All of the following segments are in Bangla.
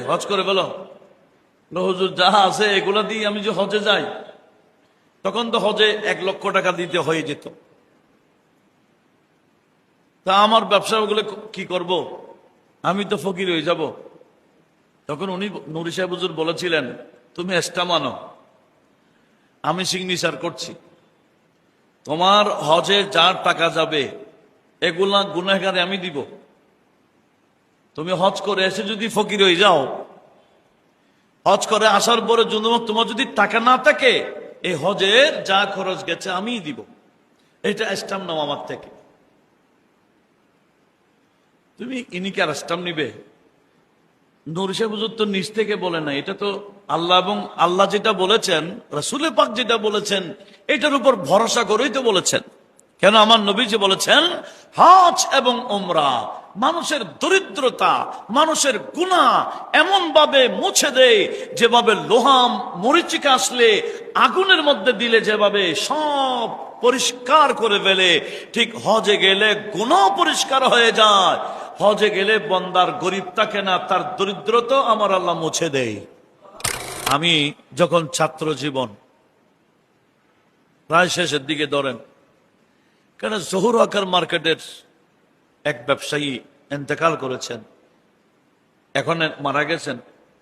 হজ করে বলো হুজুর যা আছে এগুলা দিয়ে আমি যে হজে যাই, তখন তো হজে 1,00,000 টাকা দিতে হয়ে যেত। তা আমার ব্যবসা ওগুলো কি করব, আমি তো ফকির হয়ে যাব। তখন উনি নুরি সাহেব হুজুর বলেছিলেন, তুমি এক্সট্রা মানো, আমি সিগনেচার করছি, তোমার হজে যার টাকা যাবে এগুলা গুনাহগারে আমি দিব। তুমি হজ করে এসে যদি ফকির হয়ে যাও, হজ করে আসার পরে তোমার যদি টাকা না থাকে, এই হজের যা খরচ গেছে আমিই দিব। এটা স্টাম্প নাও আমার থেকে। তুমি ইনিকে আর স্টাম্প নিবে? নূর সাহেব হুজুর তো নিজ থেকে বলে না, এটা তো আল্লাহ, এবং আল্লাহ যেটা বলেছেন, রাসূল পাক যেটা বলেছেন, এটার উপর ভরসা করেই তো বলেছেন। কেন আমার নবী যে বলেছেন, হজ এবং উমরা মানুষের দরিদ্রতা, মানুষের গুনাহ এমন ভাবে মুছে দেয়, যেভাবে লোহা মরিচিকা আসলে আগুনের মধ্যে দিলে যেভাবে সব পরিষ্কার করে ফেলে, ঠিক হজে গেলে গুনাহ পরিষ্কার হয়ে যায়। হজে গেলে বন্দার গরিব থাকে না, তার দরিদ্রতা আমার আল্লাহ মুছে দেয়। আমি যখন ছাত্র জীবন প্রায় শেষের দিকে ধরেন, কেন জহুর আকার মার্কেটের এক ব্যবসায়ী ইন্তেকাল করেছেন, এখন মারা গেছেন।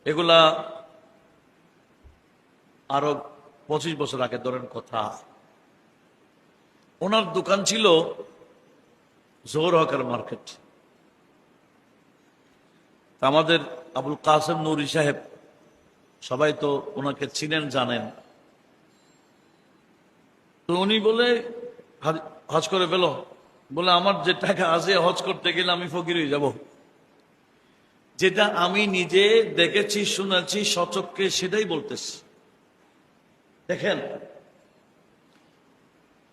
এগুলা আরো 25 বছর আগে ধরেন কথা। ওনার দোকান ছিল জহুর আকার মার্কেট। আমাদের আবুল কাসেম নুরি সাহেব, সবাই তো ওনাকে চিনেন জানেন। তো উনি বলে হজ করে ফেলো, বলে আমার যে টাকা আছে হজ করতে গেলে আমি ফকির হয়ে যাব। যেটা আমি নিজে দেখেছি, শুনেছি সচক্ষে, সেটাই বলতেছি। দেখেন,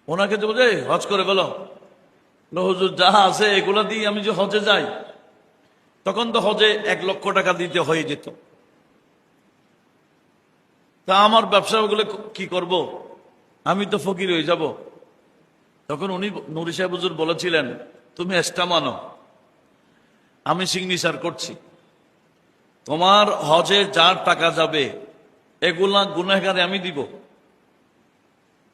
ওনাকে তো বলে হজ করে ফেলো, হুজুর যা আছে এগুলা দিয়ে আমি যে হজে যাই, তখন তো হজে 1,00,000 টাকা দিতে হয়ে যেত। তা আমার ব্যবসা ওগুলো কি করব, আমি তো ফকির হয়ে যাব। তখন উনি নুরি সাহেব হুজুর বলেছিলেন, তুমি এক্সট্রা মানো, আমি সিগনেচার করছি, তোমার হজে যার টাকা যাবে এগুলা গুনাহগারে আমি দিব।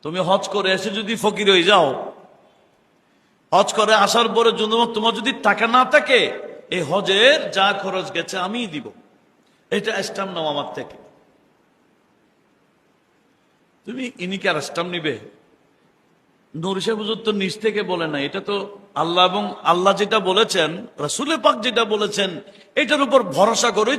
তুমি হজ করে এসে যদি ফকির হয়ে যাও, হজ করে আসার পরে তোমার যদি টাকা না থাকে, এই হজের যা খরচ গেছে আমিই দিব। এটা স্টাম্প নাও আমার থেকে। তুমি ইনিকে আর স্টাম্প নিবে? নূর সাহেব হুজুর তো নিজ থেকে বলে না, এটা তো আল্লাহ, এবং আল্লাহ যেটা বলেছেন, রাসূল পাক যেটা বলেছেন, এটার উপর ভরসা করে